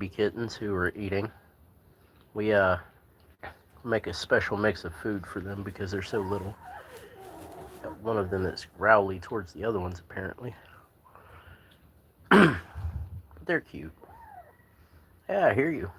baby kittens who are eating. We make a special mix of food for them because they're so little. Got one of them that's growly towards the other ones apparently. But they're cute. Yeah, I hear you.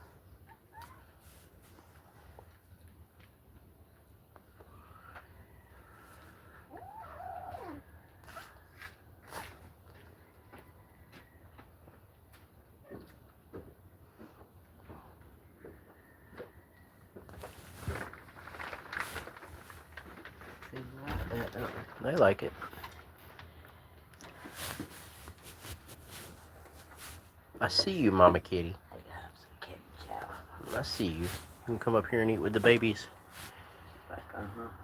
They like it. I see you, Mama Kitty. I see you. You can come up here and eat with the babies.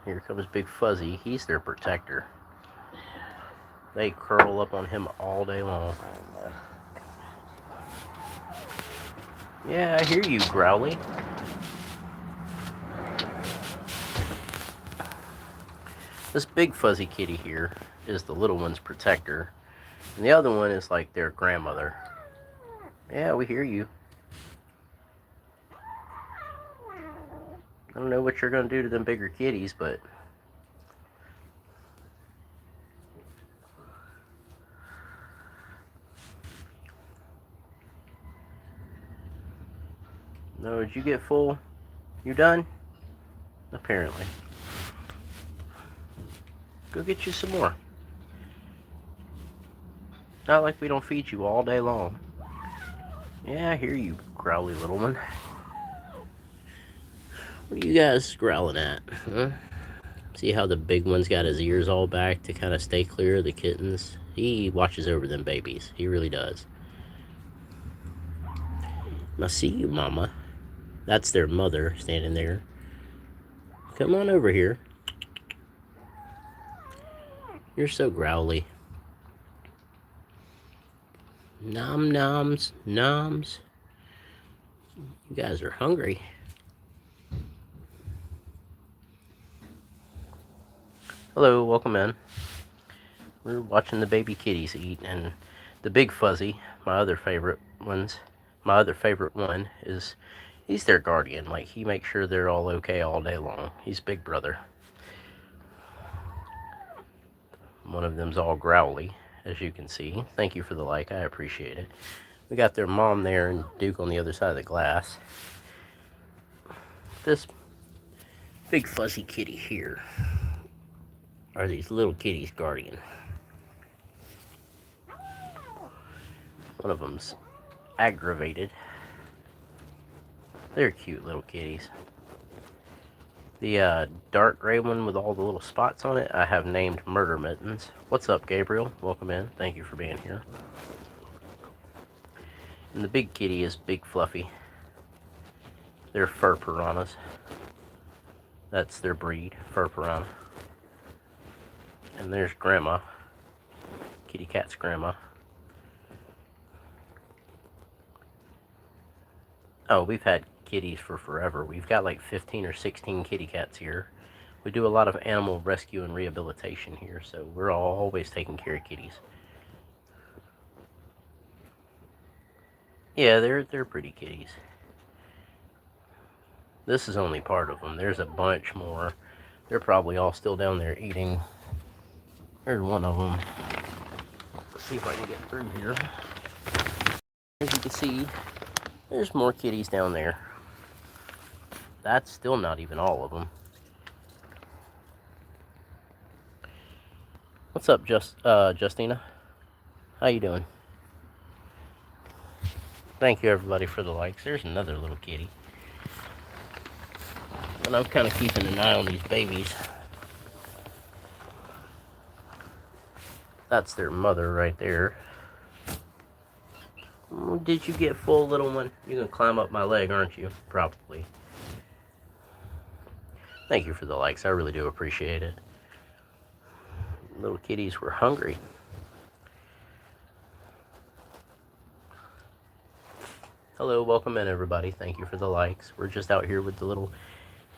Here comes Big Fuzzy. He's their protector. They curl up on him all day long. Yeah, I hear you, Growly. This big fuzzy kitty here is the little one's protector, and the other one is like their grandmother. Yeah, we hear you. I don't know what you're going to do to them bigger kitties, but no, did you get full? You done? Apparently. Go get you some more. Not like we don't feed you all day long. Yeah, I hear you, growly little one. What are you guys growling at? Huh? See how the big one's got his ears all back to kind of stay clear of the kittens? He watches over them babies. He really does. I see you, Mama. That's their mother standing there. Come on over here. You're so growly. Nom noms, noms. You guys are hungry. Hello, welcome in. We're watching the baby kitties eat, and the big fuzzy, my other favorite one is he's their guardian. Like, he makes sure they're all okay all day long. He's big brother. One of them's all growly, as you can see. Thank you for the like, I appreciate it. We got their mom there and Duke on the other side of the glass. This big fuzzy kitty here are these little kitties' guardian. One of them's aggravated. They're cute little kitties. The dark gray one with all the little spots on it, I have named Murder Mittens. What's up, Gabriel? Welcome in. Thank you for being here. And the big kitty is Big Fluffy. They're fur piranhas. That's their breed, fur piranha. And there's Grandma. Kitty cat's grandma. Oh, we've had kitties for forever. We've got like 15 or 16 kitty cats here. We do a lot of animal rescue and rehabilitation here, so we're always taking care of kitties. Yeah, they're pretty kitties. This is only part of them. There's a bunch more. They're probably all still down there eating. There's one of them. Let's see if I can get through here. As you can see, there's more kitties down there. That's still not even all of them. What's up, Justina? How you doing? Thank you, everybody, for the likes. There's another little kitty. And I'm kind of keeping an eye on these babies. That's their mother right there. Did you get full, little one? You're going to climb up my leg, aren't you? Probably. Thank you for the likes. I really do appreciate it. Little kitties were hungry. Hello, welcome in, everybody. Thank you for the likes. We're just out here with the little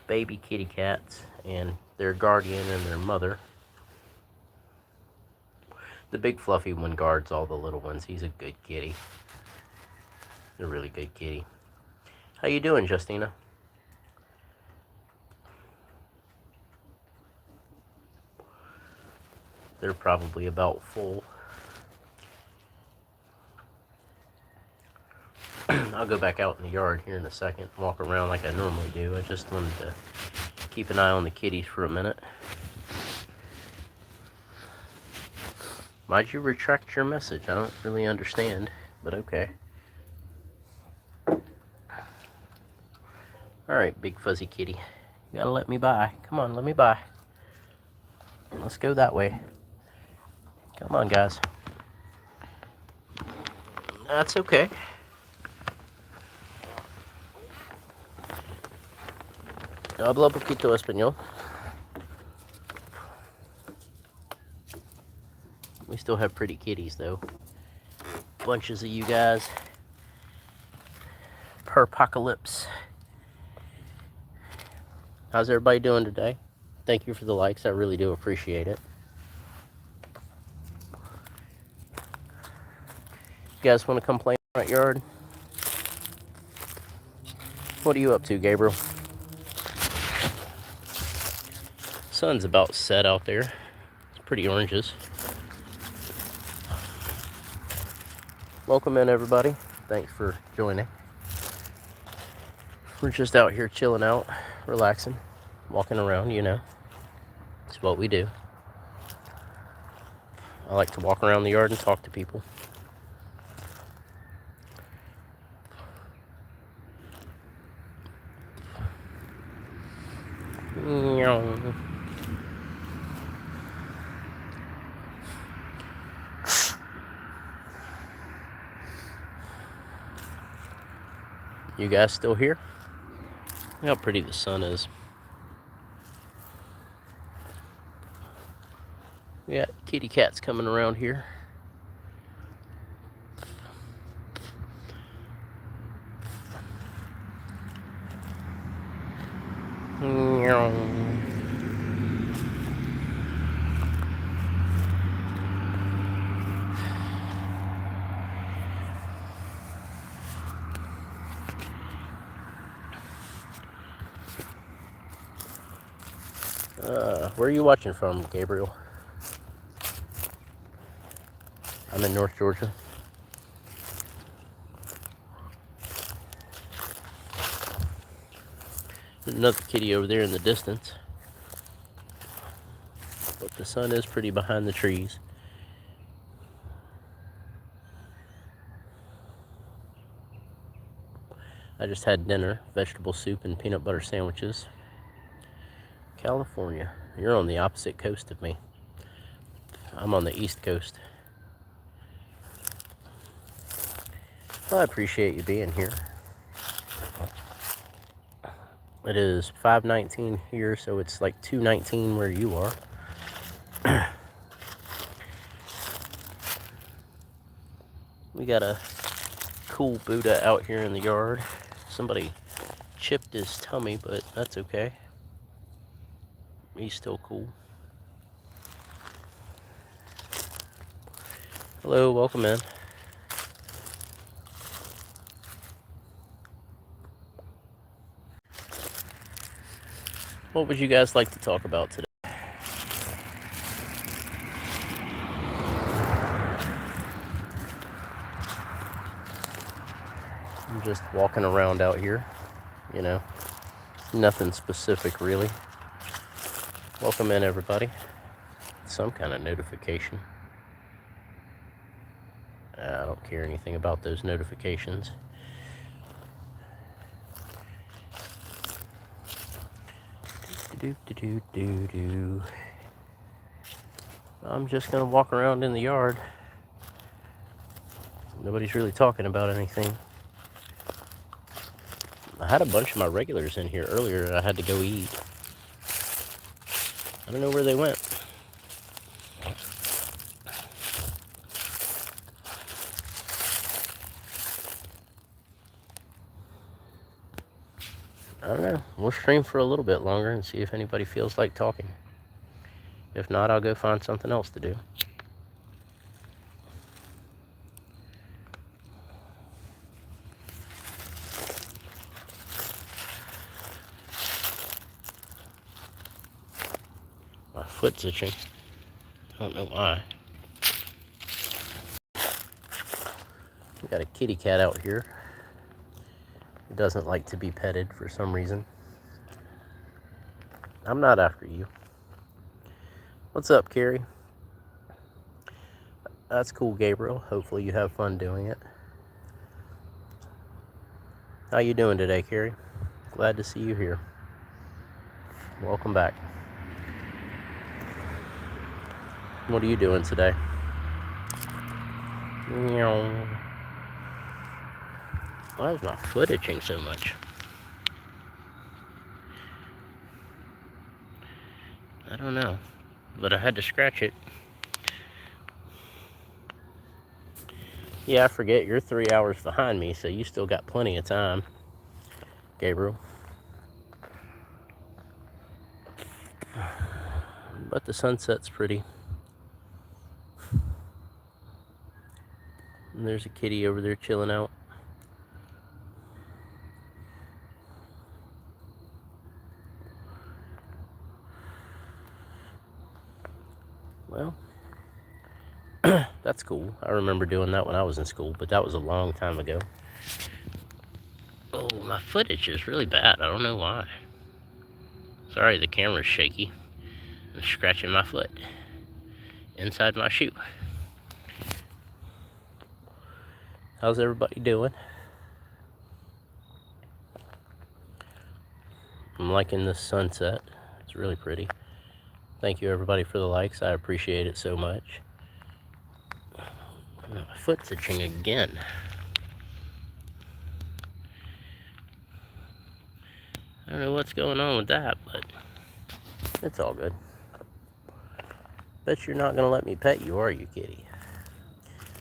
baby kitty cats and their guardian and their mother. The big fluffy one guards all the little ones. He's a good kitty. A really good kitty. How you doing, Justina? They're probably about full. I'll go back out in the yard here in a second, walk around like I normally do. I just wanted to keep an eye on the kitties for a minute. Why'd you retract your message? I don't really understand, but okay. Alright, big fuzzy kitty. You gotta let me by. Come on, let me by. Let's go that way. Come on, guys. That's okay. Habla poquito español. We still have pretty kitties, though. Bunches of you guys. Perpocalypse. How's everybody doing today? Thank you for the likes. I really do appreciate it. You guys want to come play in the front yard? What are you up to, Gabriel? Sun's about set out there. It's pretty oranges. Welcome in, everybody. Thanks for joining. We're just out here chilling out, relaxing, walking around, you know. It's what we do. I like to walk around the yard and talk to people. You guys still here? Look how pretty the sun is. We got kitty cats coming around here. Where are you watching from, Gabriel? I'm in North Georgia. There's another kitty over there in the distance. But the sun is pretty behind the trees. I just had dinner, vegetable soup and peanut butter sandwiches. California. You're on the opposite coast of me. I'm on the East Coast. Well, I appreciate you being here. It is 5:19 here, so it's like 2:19 where you are. We got a cool Buddha out here in the yard. Somebody chipped his tummy, but that's okay. He's still cool. Hello, welcome in. What would you guys like to talk about today? I'm just walking around out here, you know, nothing specific really. Welcome in, everybody. Some kind of notification. I don't care anything about those notifications. I'm just gonna walk around in the yard. Nobody's really talking about anything. I had a bunch of my regulars in here earlier and I had to go eat. I don't know where they went. I don't know. We'll stream for a little bit longer and see if anybody feels like talking. If not, I'll go find something else to do. foot's itching. I don't know why. We got a kitty cat out here. He doesn't like to be petted for some reason. I'm not after you. What's up, Carrie? That's cool, Gabriel. Hopefully you have fun doing it. How you doing today, Carrie? Glad to see you here. Welcome back. What are you doing today? Why is my foot itching so much? I don't know, but I had to scratch it. Yeah, I forget, you're 3 hours behind me, so you still got plenty of time, Gabriel. But the sunset's pretty. And there's a kitty over there chilling out. Well, that's cool. I remember doing that when I was in school, but that was a long time ago. Oh, my foot itches really bad. I don't know why. Sorry, the camera's shaky. I'm scratching my foot inside my shoe. How's everybody doing? I'm liking this sunset. It's really pretty. Thank you, everybody, for the likes. I appreciate it so much. My foot's itching again. I don't know what's going on with that, but it's all good. Bet you're not going to let me pet you, are you, kitty?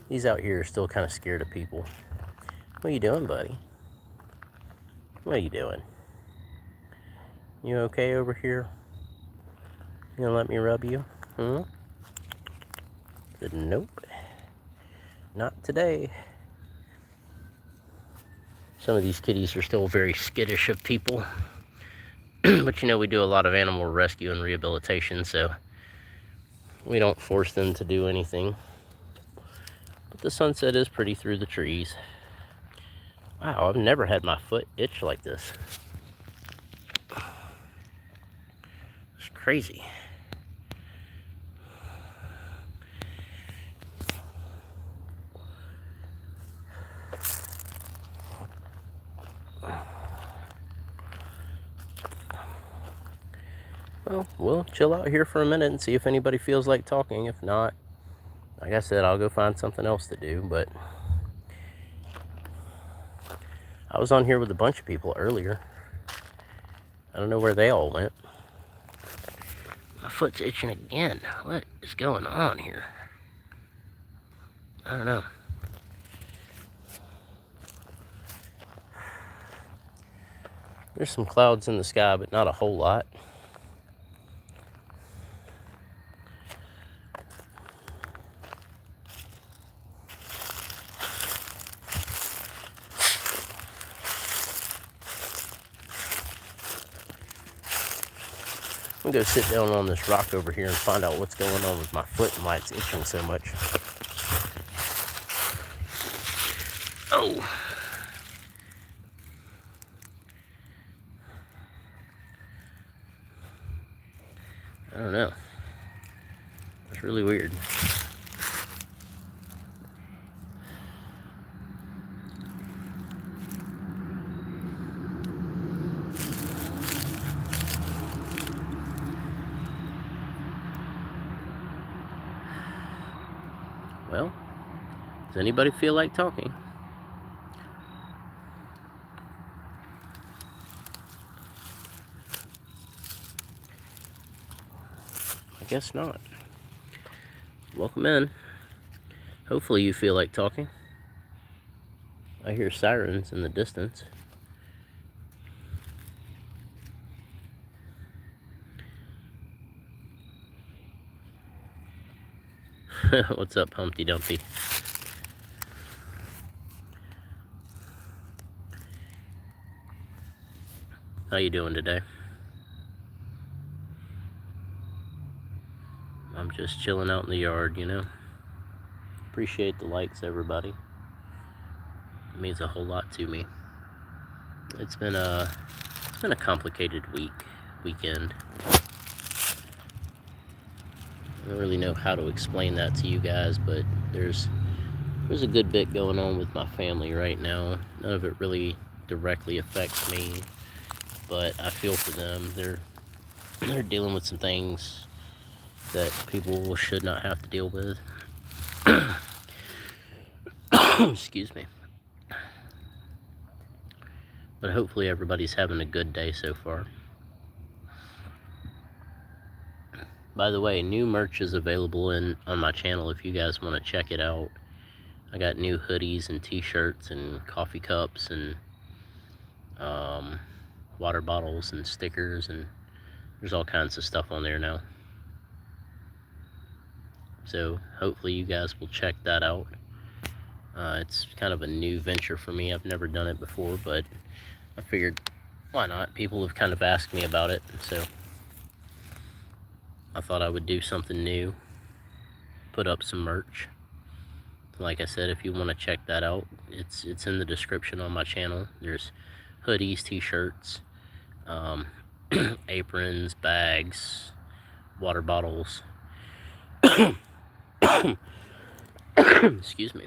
These out here are still kind of scared of people. What are you doing, buddy? What are you doing? You okay over here? You gonna let me rub you? Said nope. Not today. Some of these kitties are still very skittish of people. But you know, we do a lot of animal rescue and rehabilitation, so we don't force them to do anything. But the sunset is pretty through the trees. Wow, I've never had my foot itch like this. It's crazy. Well, we'll chill out here for a minute and see if anybody feels like talking. If not, like I said, I'll go find something else to do. But I was on here with a bunch of people earlier. I don't know where they all went. My foot's itching again. What is going on here? I don't know. There's some clouds in the sky, but not a whole lot. I'm gonna go sit down on this rock over here and find out what's going on with my foot and why it's itching so much. Oh! I don't know. It's really weird. Well, does anybody feel like talking? I guess not. Welcome in. Hopefully you feel like talking. I hear sirens in the distance. What's up, Humpty Dumpty? How you doing today? I'm just chilling out in the yard, you know. Appreciate the likes, everybody. It means a whole lot to me. It's been a complicated weekend. I don't really know how to explain that to you guys, but there's a good bit going on with my family right now. None of it really directly affects me, but I feel for them. They're dealing with some things that people should not have to deal with. Excuse me. But hopefully everybody's having a good day so far. By the way, new merch is available on my channel if you guys want to check it out. I got new hoodies and t-shirts and coffee cups and water bottles and stickers, and there's all kinds of stuff on there now. So hopefully you guys will check that out. It's kind of a new venture for me. I've never done it before, but I figured, why not? People have kind of asked me about it, so I thought I would do something new, put up some merch. Like I said, if you want to check that out, it's in the description on my channel. There's hoodies, t-shirts, aprons, bags, water bottles, excuse me,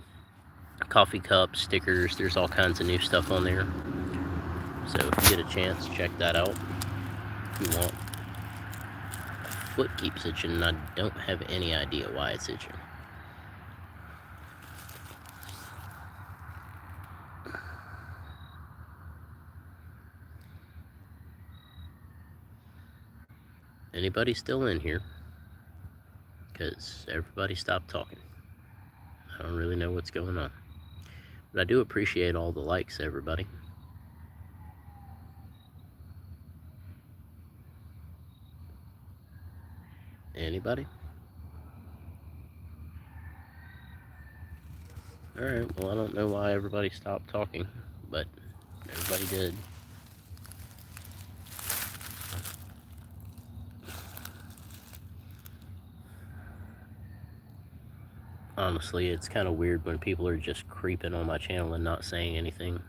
coffee cups, stickers. There's all kinds of new stuff on there. So if you get a chance, check that out if you want. Foot keeps itching, and I don't have any idea why it's itching. Anybody still in here? Because everybody stopped talking. I don't really know what's going on. But I do appreciate all the likes, everybody. Anybody? Alright, well, I don't know why everybody stopped talking, but everybody did. Honestly, it's kind of weird when people are just creeping on my channel and not saying anything.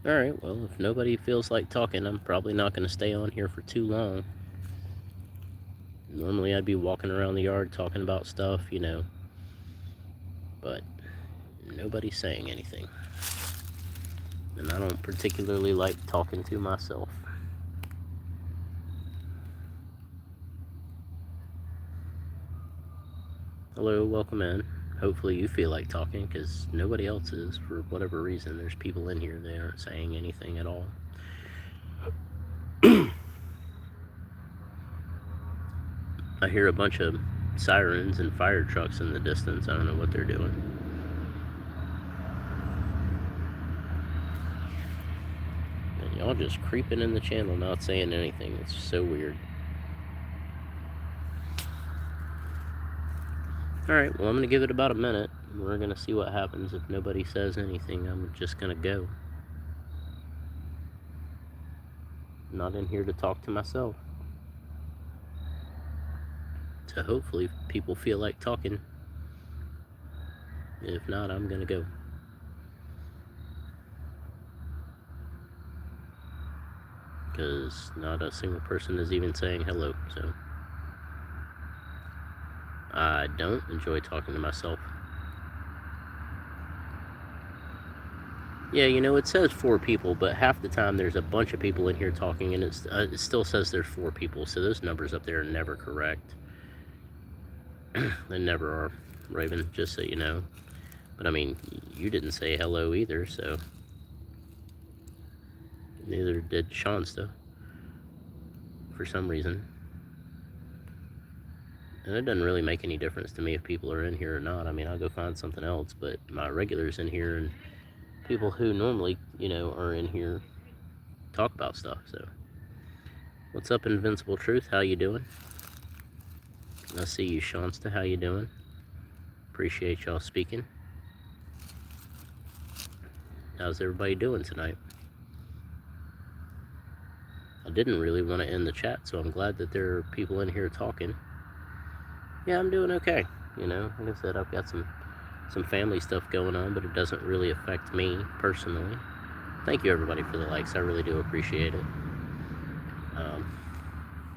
Alright, well, if nobody feels like talking, I'm probably not going to stay on here for too long. Normally I'd be walking around the yard talking about stuff, you know. But nobody's saying anything. And I don't particularly like talking to myself. Hello, welcome in. Hopefully you feel like talking, because nobody else is, for whatever reason. There's people in here that aren't saying anything at all. I hear a bunch of sirens and fire trucks in the distance. I don't know what they're doing. And y'all just creeping in the channel, not saying anything. It's so weird. Alright, well, I'm going to give it about a minute. We're going to see what happens. If nobody says anything, I'm just going to go. I'm not in here to talk to myself. So hopefully people feel like talking. If not, I'm going to go. Because not a single person is even saying hello, so I don't enjoy talking to myself. Yeah, you know, it says 4 people, but half the time there's a bunch of people in here talking, and it still says there's 4 people, so those numbers up there are never correct. They never are, Raven, just so you know. But I mean, you didn't say hello either, so neither did Shasta, for some reason. And it doesn't really make any difference to me if people are in here or not. I mean, I'll go find something else, but my regulars in here and people who normally, you know, are in here talk about stuff. So what's up, Invincible Truth? How you doing? I see you, Shasta. How you doing? appreciate y'all speaking. How's everybody doing tonight? I didn't really want to end the chat, so I'm glad that there are people in here talking. Yeah, I'm doing okay. You know, like I said, I've got some family stuff going on, but it doesn't really affect me personally. Thank you everybody for the likes. I really do appreciate it.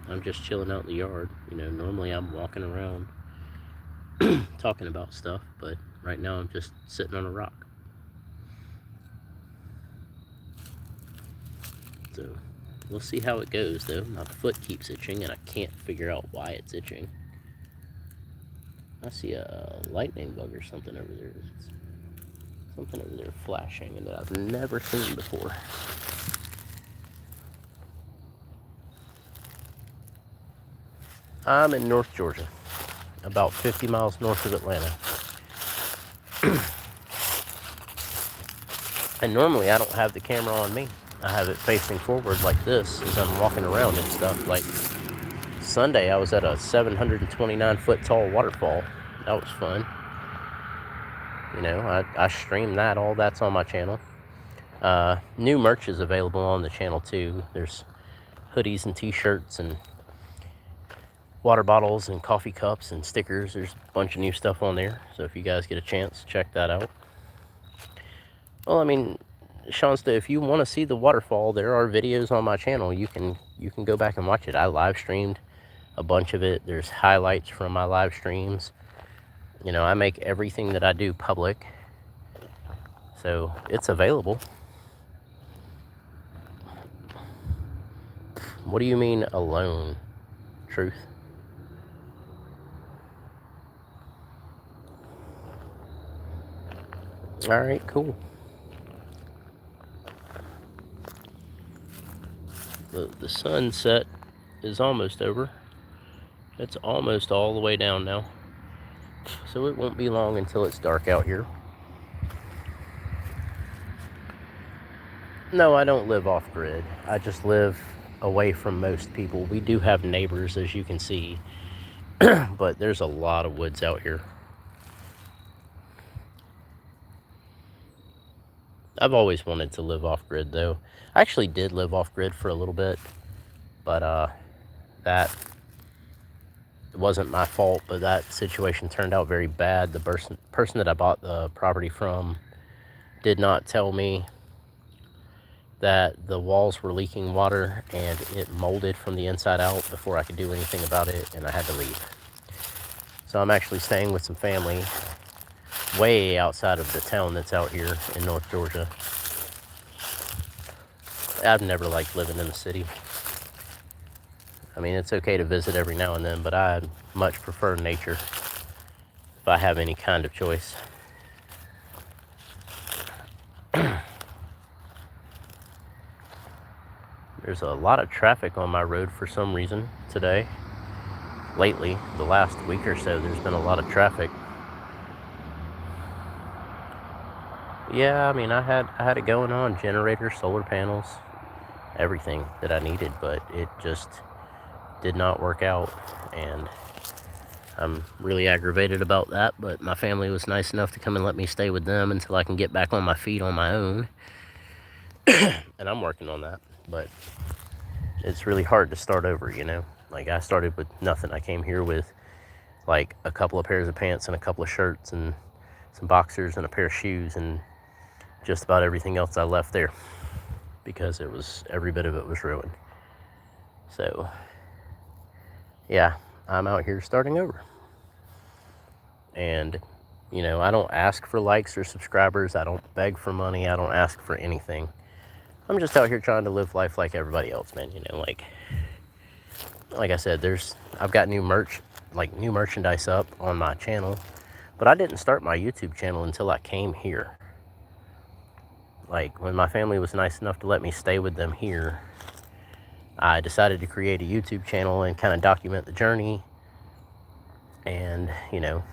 I'm just chilling out in the yard. You know, normally I'm walking around talking about stuff, but right now I'm just sitting on a rock. So we'll see how it goes though. My foot keeps itching and I can't figure out why it's itching. I see a lightning bug or something over there. It's something over there flashing that I've never seen before. I'm in North Georgia, about 50 miles north of Atlanta. And normally I don't have the camera on me. I have it facing forward like this as I'm walking around and stuff. Like Sunday, I was at a 729 foot tall waterfall. That was fun. You know, I streamed that. All that's on my channel. New merch is available on the channel too. There's hoodies and t-shirts and water bottles and coffee cups and stickers. There's a bunch of new stuff on there. So if you guys get a chance, check that out. Well, I mean, Seansta, if you want to see the waterfall, there are videos on my channel. You can go back and watch it. I live streamed a bunch of it. There's highlights from my live streams. You know, I make everything that I do public. So it's available. What do you mean alone, Truth? All right, cool. The sunset is almost over. It's almost all the way down now. So it won't be long until it's dark out here. No, I don't live off grid. I just live away from most people. We do have neighbors, as you can see, but there's a lot of woods out here. I've always wanted to live off grid though. I actually did live off grid for a little bit, but that wasn't my fault, but that situation turned out very bad. The person that I bought the property from did not tell me that the walls were leaking water and it molded from the inside out before I could do anything about it, and I had to leave. So I'm actually staying with some family way outside of the town that's out here in North Georgia. I've never liked living in the city. I mean, it's okay to visit every now and then, but I much prefer nature if I have any kind of choice. There's a lot of traffic on my road for some reason today. Lately, the last week or so, there's been a lot of traffic. Yeah, I mean, I had it going on, generators, solar panels, everything that I needed, but it just did not work out, and I'm really aggravated about that. But my family was nice enough to come and let me stay with them until I can get back on my feet on my own. And I'm working on that, but it's really hard to start over, you know. Like, I started with nothing. I came here with like a couple of pairs of pants and a couple of shirts and some boxers and a pair of shoes, and just about everything else I left there because every bit of it was ruined. So yeah, I'm out here starting over. And, you know, I don't ask for likes or subscribers. I don't beg for money. I don't ask for anything. I'm just out here trying to live life like everybody else, man. You know, like I said, I've got new merchandise up on my channel, but I didn't start my YouTube channel until I came here. Like, when my family was nice enough to let me stay with them here, I decided to create a YouTube channel and kind of document the journey. And, you know,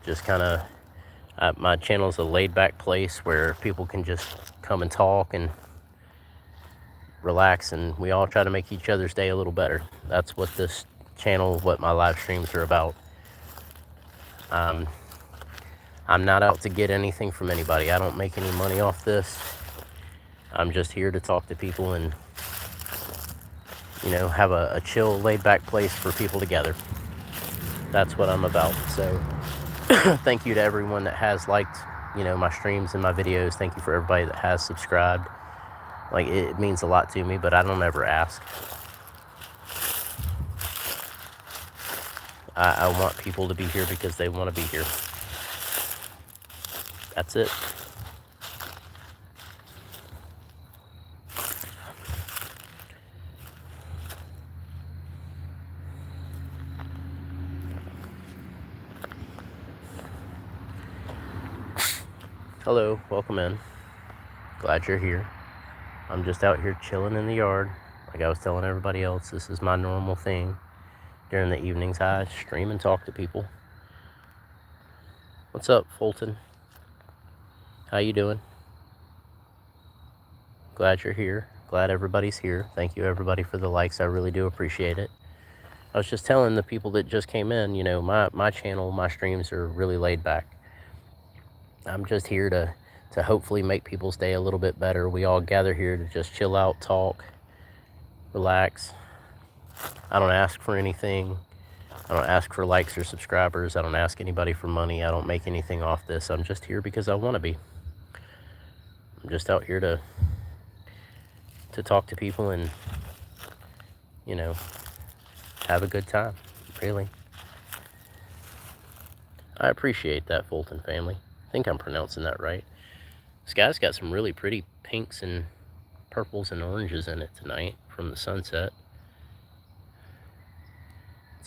just kind of, my channel is a laid back place where people can just come and talk and relax, and we all try to make each other's day a little better. That's what this channel, what my live streams are about. I'm not out to get anything from anybody. I don't make any money off this. I'm just here to talk to people and, you know, have a chill, laid-back place for people to gather. That's what I'm about. So thank you to everyone that has liked, you know, my streams and my videos. Thank you for everybody that has subscribed. Like, it means a lot to me, but I don't ever ask. I want people to be here because they want to be here. That's it. Hello, welcome in. Glad you're here. I'm just out here chilling in the yard. Like I was telling everybody else, this is my normal thing. During the evenings, I stream and talk to people. What's up, Fulton? How you doing? Glad you're here. Glad everybody's here. Thank you, everybody, for the likes. I really do appreciate it. I was just telling the people that just came in, you know, my channel, my streams are really laid back. I'm just here to hopefully make people's day a little bit better. We all gather here to just chill out, talk, relax. I don't ask for anything. I don't ask for likes or subscribers. I don't ask anybody for money. I don't make anything off this. I'm just here because I want to be. I'm just out here to talk to people and, you know, have a good time, really. I appreciate that, Fulton family. I think I'm pronouncing that right. The sky's got some really pretty pinks and purples and oranges in it tonight from the sunset.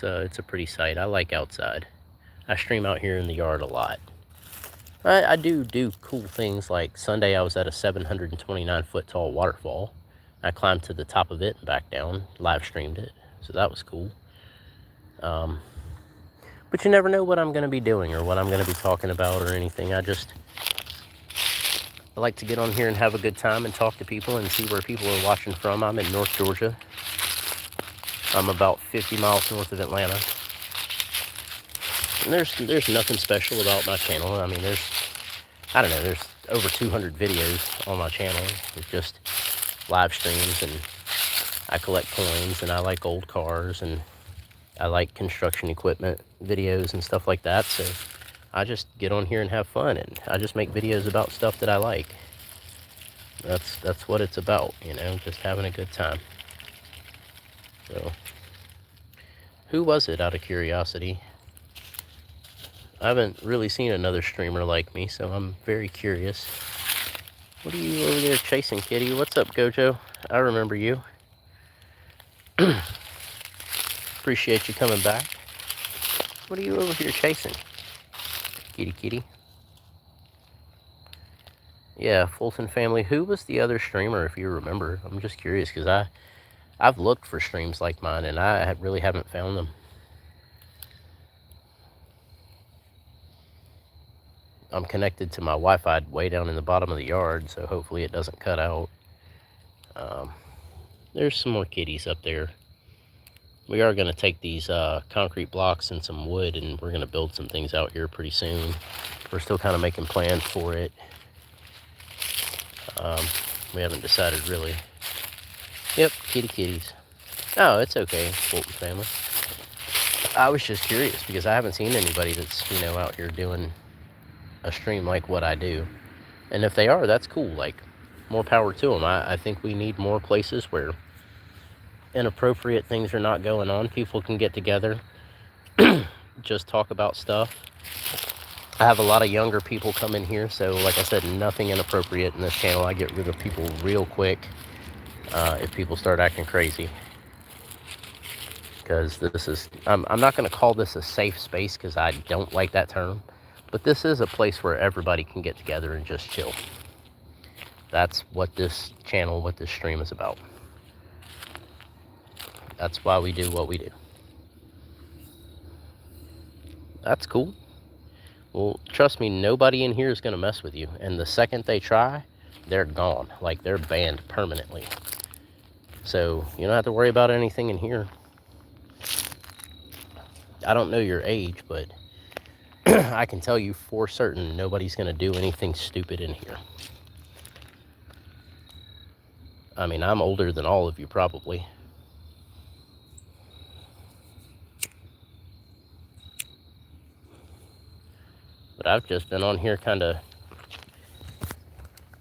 It's a pretty sight. I like outside. I stream out here in the yard a lot. I do cool things, like Sunday I was at a 729 foot tall waterfall. I climbed to the top of it and back down, live streamed it, so that was cool. But you never know what I'm going to be doing or what I'm going to be talking about or anything. I like to get on here and have a good time and talk to people and see where people are watching from. I'm in North Georgia. I'm about 50 miles north of Atlanta. And there's nothing special about my channel. I mean, there's over 200 videos on my channel. It's just live streams, and I collect coins, and I like old cars, and I like construction equipment videos and stuff like that. So I just get on here and have fun, and I just make videos about stuff that I like. That's what it's about, you know, just having a good time. So, who was it, out of curiosity? I haven't really seen another streamer like me, so I'm very curious. What are you over there chasing, kitty? What's up, Gojo? I remember you. Appreciate you coming back. What are you over here chasing? Kitty, kitty. Yeah, Fulton family. Who was the other streamer, if you remember? I'm just curious, because I've looked for streams like mine, and I really haven't found them. I'm connected to my Wi-Fi way down in the bottom of the yard, so hopefully it doesn't cut out. There's some more kitties up there. We are going to take these concrete blocks and some wood, and we're going to build some things out here pretty soon. We're still kind of making plans for it. We haven't decided really. Yep, kitties. Oh, it's okay, Fulton family. I was just curious because I haven't seen anybody that's, you know, out here doing a stream like what I do. And if they are, that's cool. Like, more power to them. I think we need more places where inappropriate things are not going on. People can get together, just talk about stuff. I have a lot of younger people come in here, so like I said, nothing inappropriate in this channel. I get rid of people real quick if people start acting crazy. Because this is, I'm not going to call this a safe space because I don't like that term. But this is a place where everybody can get together and just chill. That's what this channel, what this stream is about. That's why we do what we do. That's cool. Well, trust me, nobody in here is going to mess with you. And the second they try, they're gone. Like, they're banned permanently. So, you don't have to worry about anything in here. I don't know your age, but I can tell you for certain nobody's going to do anything stupid in here. I mean, I'm older than all of you probably. But I've just been on here kind of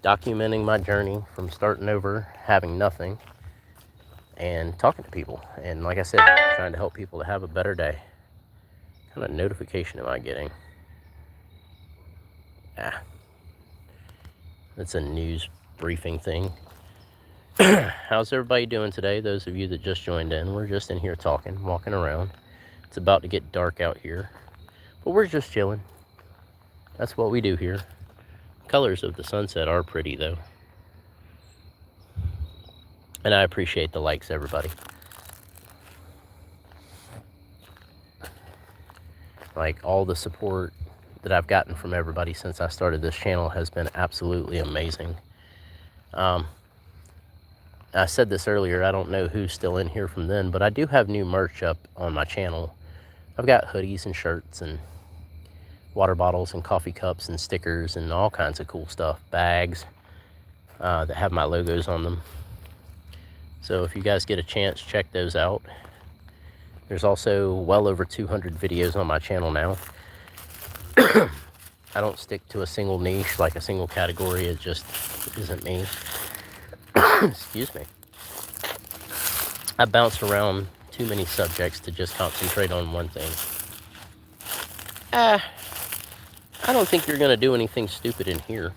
documenting my journey from starting over, having nothing, and talking to people. And like I said, trying to help people to have a better day. What kind of notification am I getting? It's a news briefing thing. How's everybody doing today? Those of you that just joined in, we're just in here talking, walking around. It's about to get dark out here, but we're just chilling. That's what we do here. Colors of the sunset are pretty though. And I appreciate the likes, everybody. Like, all the support that I've gotten from everybody since I started this channel has been absolutely amazing. I said this earlier, I don't know who's still in here from then, but I do have new merch up on my channel. I've got hoodies and shirts and water bottles and coffee cups and stickers and all kinds of cool stuff. Bags that have my logos on them. So if you guys get a chance, check those out. There's also well over 200 videos on my channel now. I don't stick to a single niche, like a single category. It just isn't me. Excuse me. I bounce around too many subjects to just concentrate on one thing. I don't think you're going to do anything stupid in here.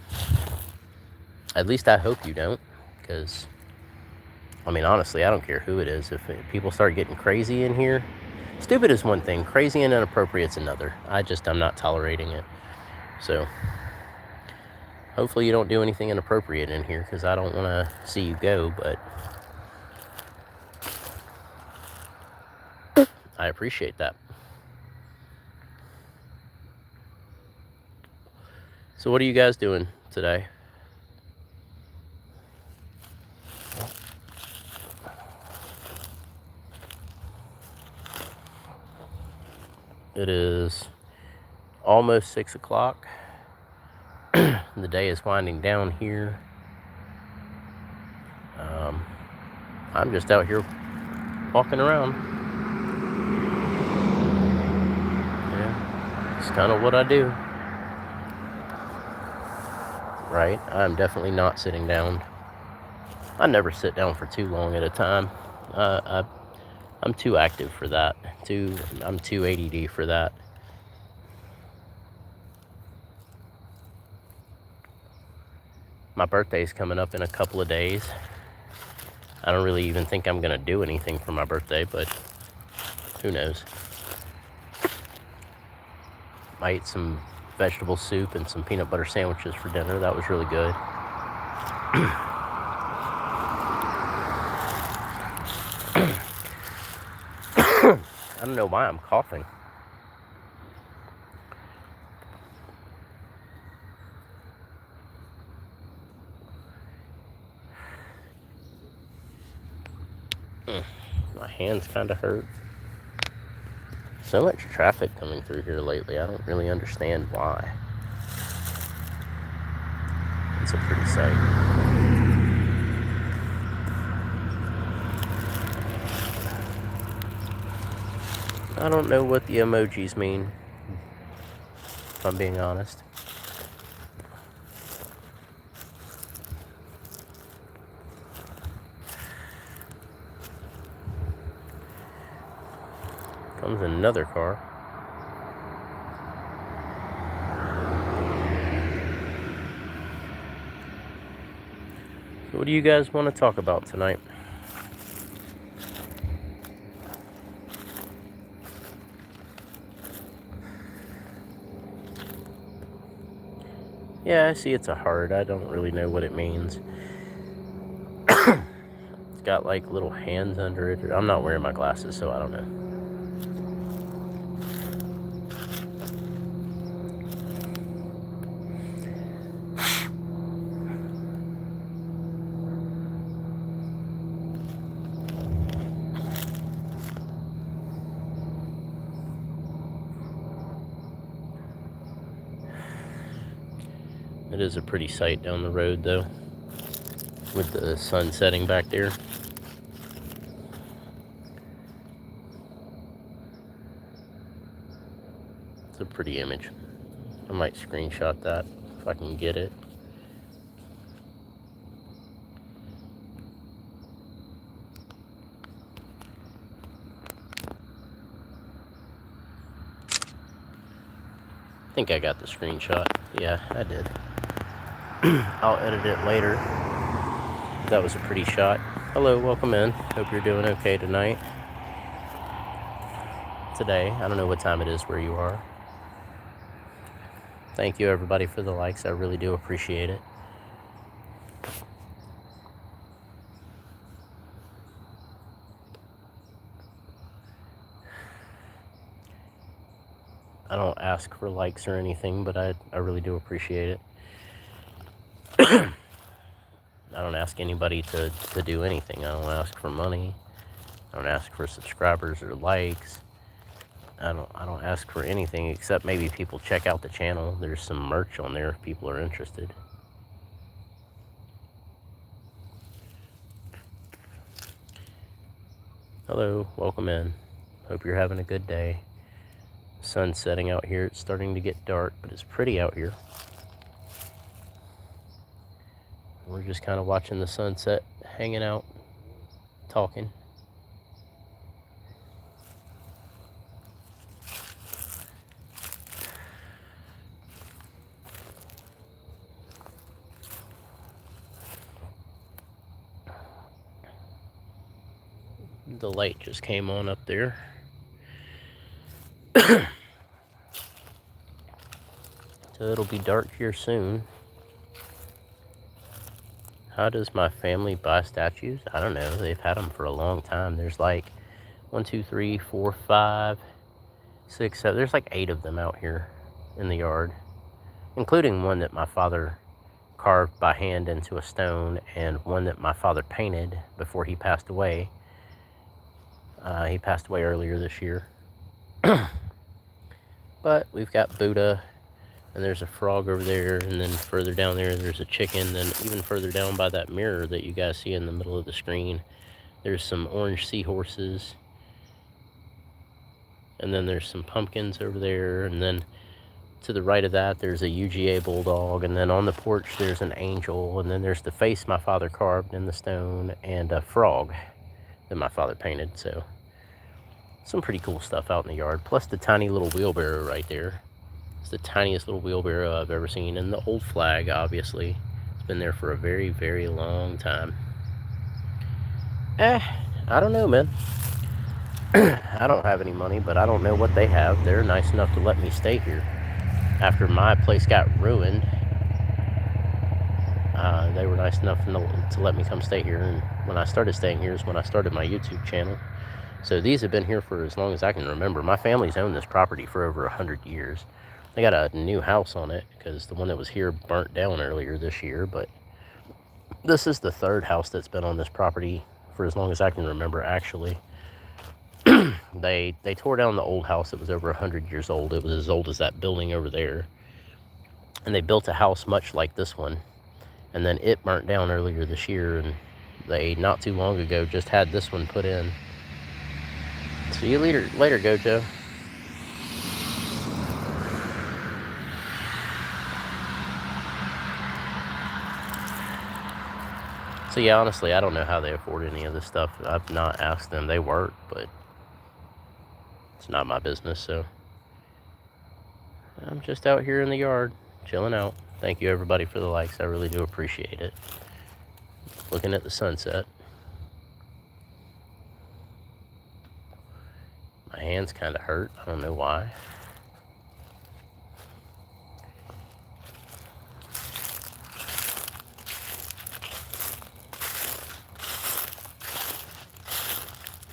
At least I hope you don't. Because, I mean, honestly, I don't care who it is. If people start getting crazy in here, stupid is one thing. Crazy and inappropriate is another. I'm not tolerating it. So, hopefully you don't do anything inappropriate in here, because I don't want to see you go, but I appreciate that. So what are you guys doing today? It is almost 6 o'clock. The day is winding down here. I'm just out here walking around. Yeah, it's kind of what I do. Right? I'm definitely not sitting down. I never sit down for too long at a time. I'm too active for that. I'm too ADD for that. My birthday's coming up in a couple of days. I don't really even think I'm gonna do anything for my birthday, but who knows? I ate some vegetable soup and some peanut butter sandwiches for dinner. That was really good. I don't know why I'm coughing. My hands kind of hurt. So much traffic coming through here lately. I don't really understand why. It's a pretty sight. I don't know what the emojis mean, if I'm being honest. Comes another car. So what do you guys want to talk about tonight? Yeah, I see it's a heart. I don't really know what it means. It's got like little hands under it. I'm not wearing my glasses, so I don't know. It is a pretty sight down the road, though, with the sun setting back there. It's a pretty image. I might screenshot that if I can get it. I think I got the screenshot. Yeah, I did. I'll edit it later. That was a pretty shot. Hello, welcome in. Hope you're doing okay tonight. Today, I don't know what time it is where you are. Thank you everybody for the likes. I really do appreciate it. I don't ask for likes or anything, but I really do appreciate it. I don't ask anybody to do anything. I don't ask for money. I don't ask for subscribers or likes. I don't ask for anything except maybe people check out the channel. There's some merch on there if people are interested. Hello, welcome in. Hope you're having a good day. Sun's setting out here. It's starting to get dark, but it's pretty out here. We're just kind of watching the sunset, hanging out, talking. The light just came on up there. So it'll be dark here soon. How does my family buy statues? I don't know. They've had them for a long time. There's like 1, 2, 3, 4, 5, 6, 7. There's like 8 of them out here in the yard, including one that my father carved by hand into a stone and one that my father painted before he passed away. He passed away earlier this year. But we've got Buddha, and there's a frog over there, and then further down there's a chicken. Then even further down by that mirror that you guys see in the middle of the screen, there's some orange seahorses. And then there's some pumpkins over there, and then to the right of that there's a UGA bulldog, and then on the porch there's an angel, and then there's the face my father carved in the stone, and a frog that my father painted. So some pretty cool stuff out in the yard, plus the tiny little wheelbarrow right there. It's the tiniest little wheelbarrow I've ever seen, and the old flag, obviously. It's been there for a very, very long time. I don't know, man. I don't have any money, but I don't know what they have. They're nice enough to let me stay here. After my place got ruined, they were nice enough to let me come stay here. And when I started staying here is when I started my YouTube channel. So these have been here for as long as I can remember. My family's owned this property for over 100 years. They got a new house on it because the one that was here burnt down earlier this year. But this is the 3rd house that's been on this property for as long as I can remember, actually. They tore down the old house that was over 100 years old. It was as old as that building over there. And they built a house much like this one. And then it burnt down earlier this year, and they, not too long ago, just had this one put in. See you later, Gojo. So yeah, honestly, I don't know how they afford any of this stuff. I've not asked them. They work, but it's not my business, so I'm just out here in the yard, chilling out. Thank you everybody for the likes. I really do appreciate it. Looking at the sunset. My hands kind of hurt. I don't know why.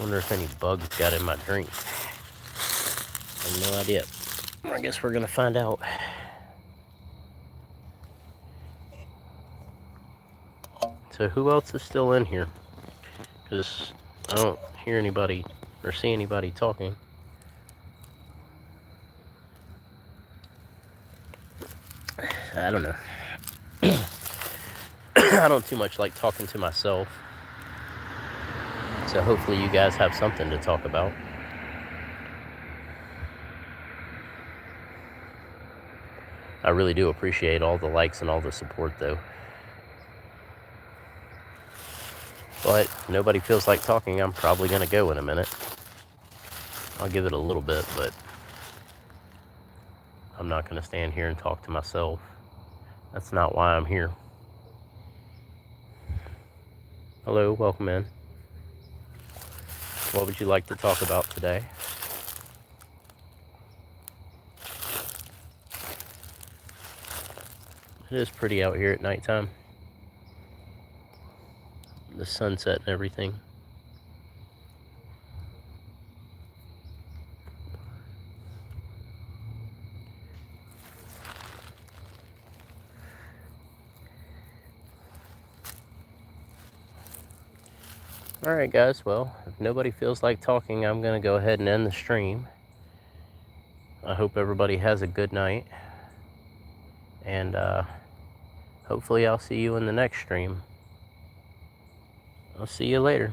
Wonder if any bugs got in my drink. I have no idea. I guess we're gonna find out. So who else is still in here? Because I don't hear anybody or see anybody talking. I don't know. I don't too much like talking to myself. So hopefully you guys have something to talk about. I really do appreciate all the likes and all the support, though. But nobody feels like talking. I'm probably going to go in a minute. I'll give it a little bit, but I'm not going to stand here and talk to myself. That's not why I'm here. Hello, welcome in. What would you like to talk about today? It is pretty out here at nighttime. The sunset and everything. Alright guys, well, if nobody feels like talking, I'm going to go ahead and end the stream. I hope everybody has a good night. And hopefully I'll see you in the next stream. I'll see you later.